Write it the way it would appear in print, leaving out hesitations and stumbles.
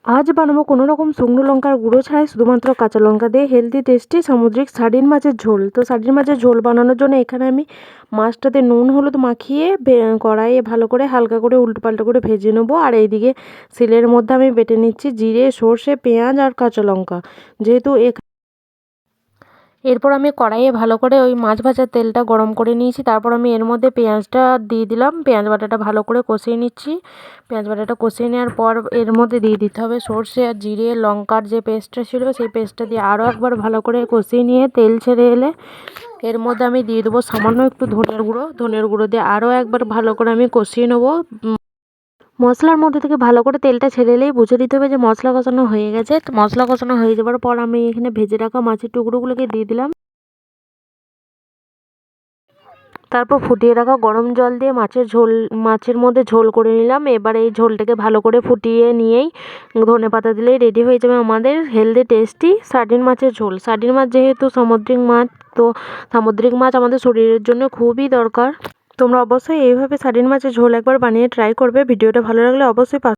আজ বানাবো কোনো রকম শুকনো লঙ্কার গুঁড়ো ছাড়াই শুধুমাত্র কাঁচা লঙ্কা দিয়ে হেলদি টেস্টি সামুদ্রিক সার্ডিন মাছের ঝোল। তো সার্ডিন মাছের ঝোল বানানোর জন্য এখানে আমি মাছটাতে নুন হলুদ মাখিয়ে কড়াইয়ে ভালো করে হালকা করে উল্টোপাল্টা করে ভেজে নেবো। আর এইদিকে শিলের মধ্যে আমি বেটে নিচ্ছি জিরে, সর্ষে, পেঁয়াজ আর কাঁচা লঙ্কা। যেহেতু এরপর আমি কড়াইয়ে ভালো করে ওই মাছ ভাজার তেলটা গরম করে নিয়েছি। তারপর আমি এর মধ্যে পেঁয়াজটা দিয়ে দিলাম। পেঁয়াজ বাটাটা ভালো করে কষিয়ে নিচ্ছি। পেঁয়াজ বাটাটা কষিয়ে নেওয়ার পর এর মধ্যে দিয়ে দিতে হবে সর্ষে আর জিরে লঙ্কার যে পেস্টটা ছিল সেই পেস্টটা দিয়ে আরও একবার ভালো করে কষিয়ে নিয়ে তেল ছেড়ে এলে এর মধ্যে আমি দিয়ে দেবো সামান্য একটু ধনের গুঁড়ো দিয়ে আরও একবার ভালো করে আমি কষিয়ে নেবো। মশলার মধ্যে থেকে ভালো করে তেলটা ছেড়ে এলেই বুঝে নিতে হবে যে মশলা কষানো হয়ে গেছে। তো মশলা কষানো হয়ে যাওয়ার পর আমি এখানে ভেজে রাখা মাছের টুকরোগুলোকে দিয়ে দিলাম। তারপর ফুটিয়ে রাখা গরম জল দিয়ে মাছের মধ্যে ঝোল করে নিলাম। এবার এই ঝোলটাকে ভালো করে ফুটিয়ে নিয়েই ধনেপাতা দিলেই রেডি হয়ে যাবে আমাদের হেলদি টেস্টি সার্ডিন মাছের ঝোল। সার্ডিন মাছ যেহেতু সামুদ্রিক মাছ, তো সামুদ্রিক মাছ আমাদের শরীরের জন্য খুবই দরকার। তোমরা অবশ্যই এইভাবে সার্ডিন মাছের ঝোল একবার বানিয়ে ট্রাই করবে। ভিডিওটা ভালো লাগলে অবশ্যই